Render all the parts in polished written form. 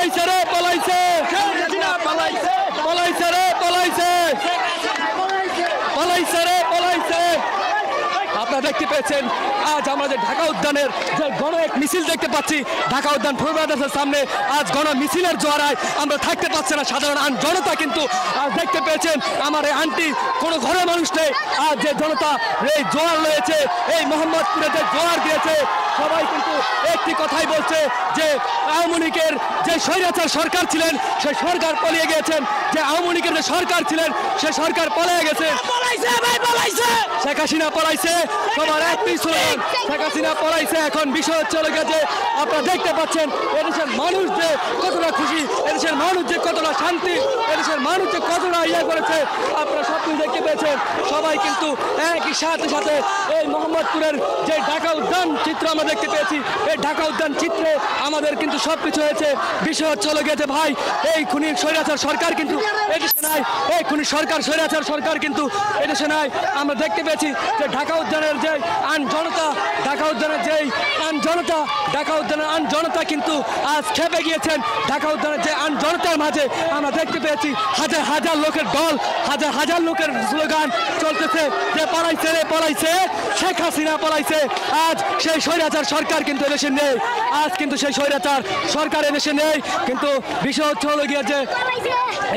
পলাইছে রে পলাইছে পলাইছে পলাইছে রে পলাইছে পলাইছে রে পলাইছে। আপনারা দেখতে পেয়েছেন আজ আমরা যে ঢাকা উদ্যানের যে গণ এক মিছিল দেখতে পাচ্ছি, ঢাকা উদ্যান ফুটবল সামনে আজ গণ মিছিলের জোয়ারায় আমরা থাকতে পারছি না। সাধারণ জনতা কিন্তু আজ দেখতে পেয়েছেন আমার এই আন্টি কোনো ঘরের মানুষ নেই। আজ যে জনতা এই জোয়ার রয়েছে, এই মোহাম্মদপুরে যে জোয়ার দিয়েছে, সবাই কিন্তু একটি কথাই বলছে যে আওয়ামী লীগের যে স্বৈরাচার সরকার ছিলেন সেই সরকার পালিয়ে গিয়েছেন, যে আওয়ামী লীগের যে সরকার ছিলেন সেই সরকার পালিয়ে গেছে। শেখ হাসিনা পলাইছে, সবার একটি স্লোগান শেখ হাসিনা পলাইছে। এখন বিষয় হচ্ছে গেছে আপনারা দেখতে পাচ্ছেন এদেশের মানুষ যে কতটা খুশি, এদেশের মানুষ যে কতটা শান্তি, এদেশের মানুষ যে কতটা করেছে আপনারা সব কিছু দেখতে পেয়েছেন। সবাই কিন্তু একই সাথে সাথে এই মোহাম্মদপুরের যে ঢাকা উদ্যান চিত্র আমরা দেখতে পেয়েছি, এই ঢাকা উদ্যান চিত্রে আমাদের কিন্তু সবকিছু হয়েছে। বিষয় চলে গেছে ভাই, এই খুনি স্বৈরাচার সরকার কিন্তু এদেশে নাই, এই খুনি সরকার স্বৈরাচার সরকার কিন্তু এদেশে নাই। আমরা দেখতে পেয়েছি যে ঢাকা উদ্যানের যে আইন জনতা, ঢাকা উদ্যানের যেই আইন জনতা, ঢাকা উদ্যানের আইন জনতা কিন্তু আজ খেপে গিয়েছেন। ঢাকা উদ্যানের যে আইন জনতার মাঝে আমরা দেখতে পেয়েছি হাজার হাজার লোকের দল, হাজার হাজার লোকের স্লোগান চলতেছে যে পলাইছে রে পলাইছে, শেখ হাসিনা পলাইছে। আজ সেই স্বৈরাচার সরকার কিন্তু এদেশে নেই, আজ কিন্তু সেই স্বৈরাচার সরকার এদেশে নেই। কিন্তু বিষয় হচ্ছে হলো গিয়ে যে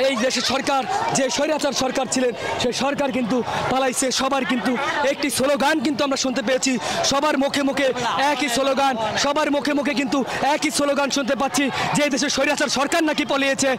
এই দেশের সরকার যে স্বৈরাচার সরকার ছিলেন সেই সরকার কিন্তু পালাইছে। সবার কিন্তু একটি স্লোগান কিন্তু আমরা শুনতে পেয়েছি, সবার মুখে মুখে একই স্লোগান, সবার মুখে মুখে কিন্তু একই স্লোগান শুনতে পাচ্ছি যে এই দেশের স্বৈরাচার সরকার নাকি পালিয়েছে।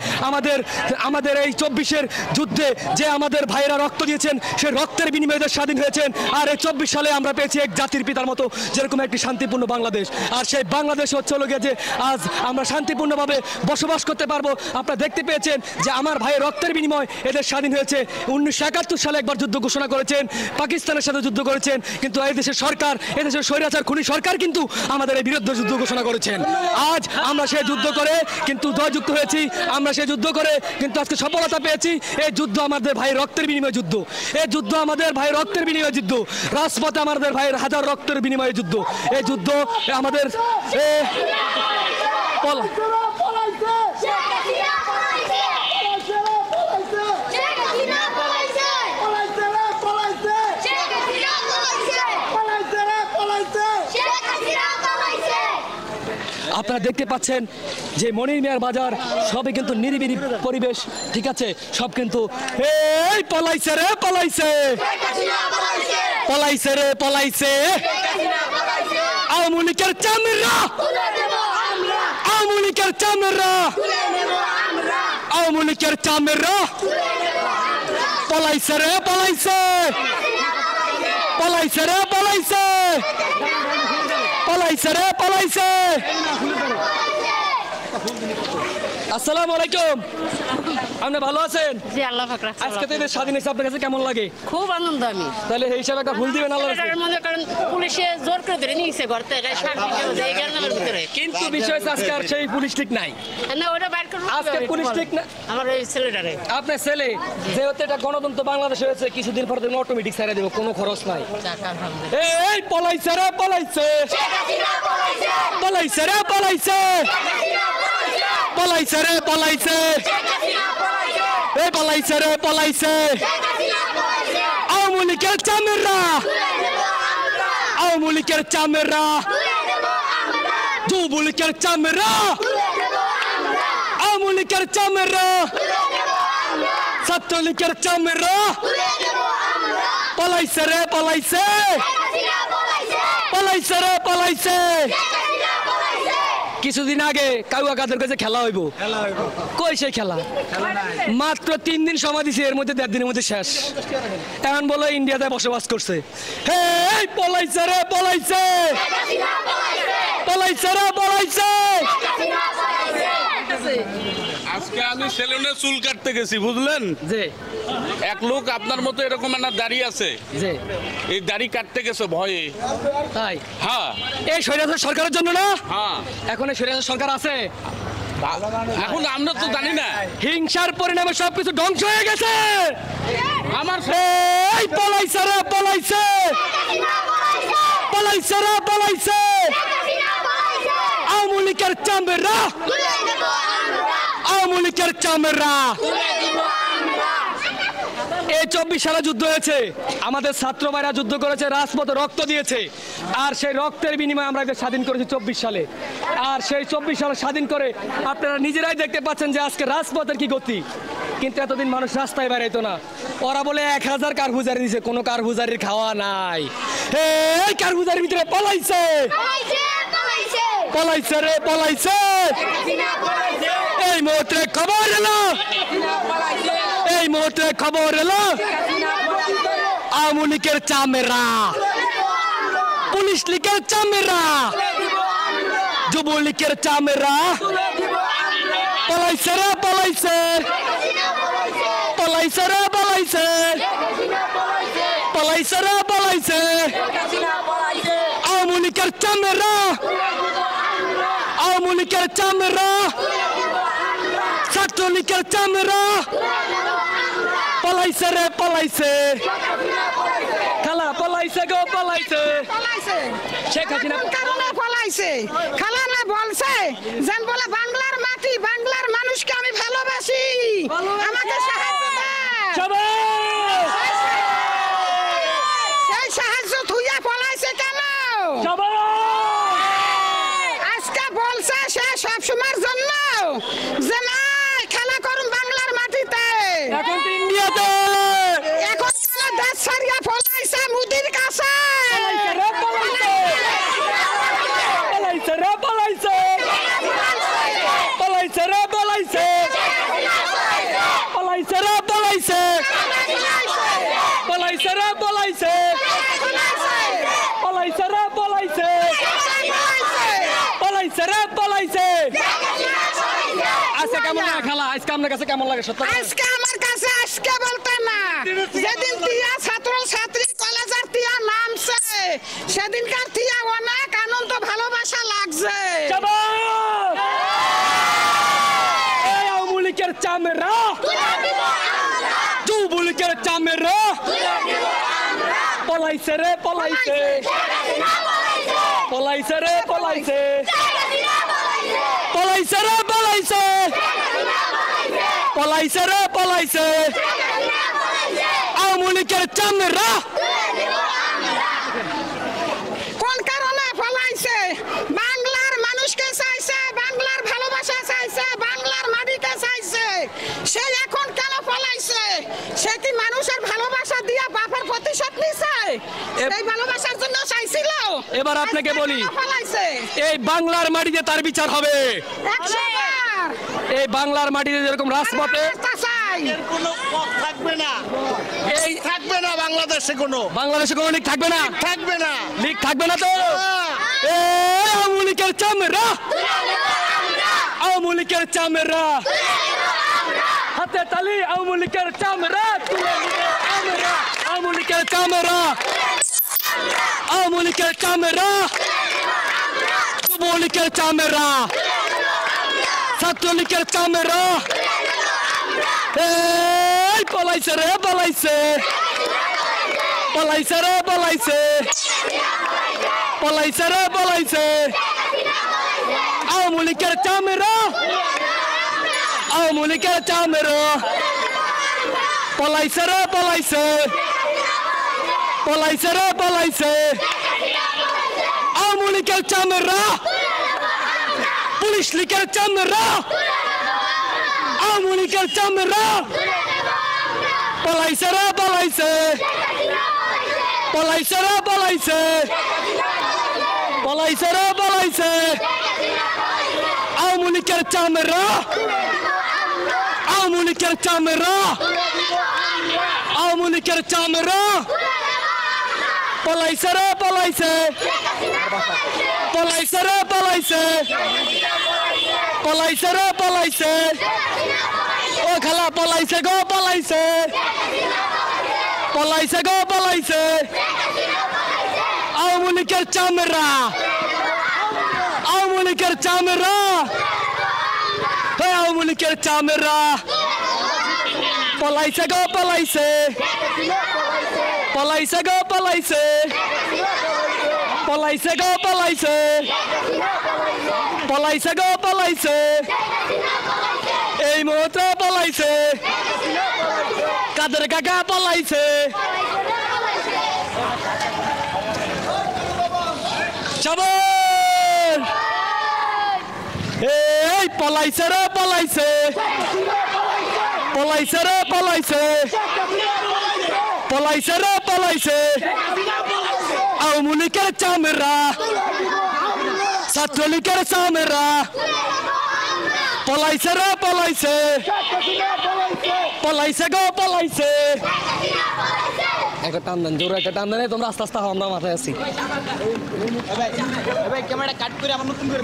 আমাদের এই 24-এর যুদ্ধে যে আমাদের ভাইয়েরা রক্ত দিয়েছেন সেই রক্তের বিনিময়ে দেশ স্বাধীন হয়েছেন। আর এই 24 সালে আমরা পেয়েছি এক জাতির পিতার মতো যেরকম একটি শান্তিপূর্ণ বাংলাদেশ। আর সেই বাংলাদেশ হচ্ছে হলো গিয়ে যে আজ আমরা শান্তিপূর্ণভাবে বসবাস করতে পারবো। আপনারা দেখতে পেয়েছেন যে আমার ভাইয়ের রক্তের বিনিময় এদের স্বাধীন হয়েছে। 1971 সালে একবার যুদ্ধ ঘোষণা করেছেন, পাকিস্তানের সাথে যুদ্ধ করেছেন, কিন্তু এই দেশের সরকার, এই দেশের স্বৈরাচার খুনি সরকার কিন্তু আমাদের এই বিরুদ্ধে যুদ্ধ ঘোষণা করেছেন। আজ আমরা সেই যুদ্ধ করে কিন্তু জয়যুক্ত হয়েছি, আমরা সেই যুদ্ধ করে কিন্তু আজকে সফলতা পেয়েছি। এই যুদ্ধ আমাদের ভাইয়ের রক্তের বিনিময় যুদ্ধ, এই যুদ্ধ আমাদের ভাইয়ের রক্তের বিনিময় যুদ্ধ, রাজপথে আমাদের ভাইয়ের হাজার রক্তের বিনিময়ে যুদ্ধ। এই যুদ্ধ আমাদের আপনারা দেখতে পাচ্ছেন যে মনির মিয়ার বাজার সবই কিন্তু নিরিবিলি পরিবেশ, ঠিক আছে, সব কিন্তু এই পলাইছে রে পলাইছে, পলাইছে রে পলাইছে, আওয়ামী লীগের চামড়া, আওয়ামী লীগের চামড়া, আওয়ামী লীগের চামড়া, পলাইছে রে পলাইছে, পলাইছে রে পলাইছে, পলাইছে রে পলাইছে। আসসালামু আলাইকুম, আপনি ভালো আছেন? জি আল্লাহ পাক রাখছে। আজকে তো এদের স্বাধীন হয়েছে, আপনার কাছে কেমন লাগে? খুব আনন্দ আমি। তাহলে এই হিসাবে একটা ফুল দিবেন আল্লাহ রাস্তায়। মনে করেন পুলিশে জোর করে ধরে নিয়েছে ঘর থেকে, ভিতরে। কিন্তু বিষয় হচ্ছে আজকে আর সেই পুলিশ ঠিক নাই। না ওটা বাইর করব, আজকে পুলিশ ঠিক না। আমার এই ছেলেটারে, আপনার ছেলে যেহেতু এটা গণতন্ত্র বাংলাদেশ হয়েছে, কিছুদিন পর তুমি অটোমেটিক ছেড়ে দেবো, কোনো খরচ নাই। এই পলাইছে রে পলাইছে, পলাইছে রে পলাইছে, পলাইছে রে পলাইছে, এই পলাইছে রে পলাইছে, আওয়ামী লীগের চামড়া, আওয়ামী লীগের চামড়া, যুবলীগের চামড়া, আওয়ামী লীগের চামড়া, ছাত্রলীগের চামড়া, পলাইছে রে পলাইছে, পলাইছে রে পলাইছে। কিছুদিন আগে কাউয়া কাদের কাছে খেলা হইব, কই সেই খেলা? মাত্র 3 দিন সময় দিছে, এর মধ্যে 1.5 দিনের মধ্যে শেষ। এখন বলো ইন্ডিয়াতে বসবাস করছে। এই পলাইছে রে পলাইছে, পলাইছে রে পলাইছে। আজকে আমি সেলুনে চুল কাটতে গেছি, বুঝলেন? যে এক লোক আপনার মতো এরকম একটা দাড়ি আছে, যে এই দাড়ি কাটতে গেছে ভয়ে। তাই? হ্যাঁ। এই স্বৈরাচার সরকারের জন্য না? হ্যাঁ। এখন এই স্বৈরাচার সরকার আছে, এখন আমরা তো জানি না, হিংসার পরিণামে সবকিছু ধ্বংস হয়ে গেছে। আমার এই পলাইছে রে পলাইছে, পলাইছে রে পলাইছে, আওয়ামী লীগের চামড়া, আওয়ামী লীগের চামড়া। এই 24 সালে যুদ্ধ হয়েছে, আমাদের ছাত্র ভাইরা যুদ্ধ করেছে, রাজপথে রক্ত দিয়েছে, আর সেই রক্তের বিনিময়ে আমরা এদের স্বাধীন করেছি 24 সালে। আর সেই 24 সালে স্বাধীন করে আপনারা নিজেরাই দেখতে পাচ্ছেন যে আজকে রাজপথের কি গতি। কিন্তু এতদিন মানুষ রাস্তায় বেরাইতো না, ওরা বলে 1000 কারগুজারি দিয়েছে, কোনো কারগুজারির খাওয়া নাই। এই কারগুজারির ভিতরে পলাইছে, পলাইছে রে পলাইছে। এই মুহূর্তে খবর এলো, এই মুহূর্তে খবর এলো আওয়ামী লীগের চামড়া, পুলিশ লীগের চামড়া, যুবলীগের চামড়া পলাইছে রে পলাইছে, পলাইছে রে পলাইছে, পলাইছে রে পলাইছে। আওয়ামী লীগের চামড়া, আওয়ামী লীগের চামড়া, ছাত্রলীগের চামড়া পলাইছে রে পলাইছে। খালা পলাইছে গো পলাইছে, শেখ হাসিনা কারণে পলাইছে। খালা না বলছে যেন বলে বাংলার মাটি, বাংলার মানুষকে আমি ভালোবাসি, আমাকে সাহায্য দাও। সেই সাহায্য থুইয়া পলাইছে কেন? আজকে বলছে সে সবসময়ের জন্য যে না খেলা করুন বাংলার মাটিতে, এখন তো ইন্ডিয়াতে, এখন দেশ ছাড়িয়ে পলাইছে মোদির কাছে। পলাইছে রে পলাইছে, পলাইছে রে পলাইছে, পলাইছে রে পলাইছে, পলাইছে রে পলাইছে, পলাইছে রে পলাইছে, পলাইছে রে পলাইছে। আজকে কেমন লাগে খালা, আজকে আপনার কাছে কেমন লাগে? সত্য আজকে আমার কাছে আজকে বলতে না, যেদিন টিয়া ছাত্র ছাত্রী কলেজের টিয়া নামছে সেদিনকার টিয়া অনেক আনন্দ ভালোবাসা লাগছে। আওয়ামী লীগের চামড়া, যুবলীগের চামড়া পলাইছে রে পলাইছে, পলাইছে রে পলাইছে, পলাইছে রে পলাইছে, পলাইছে রে পলাইছে। আওয়ামী লীগের চামড়া কোন কারণে পলাইছে? বাংলার মানুষকে চাইছে, বাংলার ভালোবাসা চাইছে, বাংলার মাটিকে চাইছে। সে এখন কেন পলাইছে? সে কি মানুষের ভালোবাসা দিয়া বাপের প্রতিশোধ নিছে? এই ভালোবাসার জন্য চাইছিল। এবার আপনাকে বলি, পলাইছে এই বাংলার মাটিতে তার বিচার হবে। 100 বার এই বাংলার মাটিতে যেরকম রাজপথে কোনো পথ থাকবে না, এই থাকবে না বাংলাদেশে, কোনো বাংলাদেশে কোনো লীগ থাকবে না, থাকবে না, লীগ থাকবে না তো। আওয়ামী লীগের চামড়া, আওয়ামী লীগের চামড়া, হাতে তালি আওয়ামী লীগের চামড়া, আওয়ামী লীগের চামড়া, আওয়ামী লীগের চামড়া, যুবলীগের চামড়া, ছাত্রলীগের চামড়া। এই পলাইছে রে পলাইছে, পলাইছে রে পলাইছে, পলাইছে রে পলাইছে। আওয়ামী লীগের চামড়া, আওয়ামী লীগের চামড়া পলাইছে রে পলাইছে, পলাইছে রে পলাইছে। আওয়ামী লীগের চামড়া, পুলিশ লীগের চামড়া, আওয়ামী লীগের চামড়া পলাইছে রে পলাইছে, পলাইছে রে পলাইছে, পলাইছে রে পলাইছে। আওয়ামী লীগের চামড়া, আওয়ামী লীগের চামড়া, আওয়ামী লীগের চামড়া পলাইছে রে পলাইছে, পলাইছে রে পলাইছে, পলাইছে রে পলাইছে। ও খালা পলাইছে গো পলাইছে, পলাইছে গো পলাইছে। আওয়ামী লীগের চামড়া, আওয়ামী লীগের চামড়া, আওয়ামী লীগের চামড়া পলাইছে গো পলাইছে, পলাইছে গো পলাইছে। পলাইছে গো পলাইছে পলাইছে গো পলাইছে এই মুহূর্তে পলাইছে কাদের কাকা পলাইছে চাবল এই পলাইছে রে পলাইছে পলাইছে রে পলাইছে পলাইছে রে পলাইছে আওয়ামী লীগের চামেরা ছাত্রলীগের চামেরা পলাইছে রে পলাইছে পলাইছে গো পলাইছে একটা টান দেন জোরে একটা টান দেন তোমরা আস্তে আস্তে আমরা মাথায় আছি ক্যামেরা কাট করে আমার নতুন করে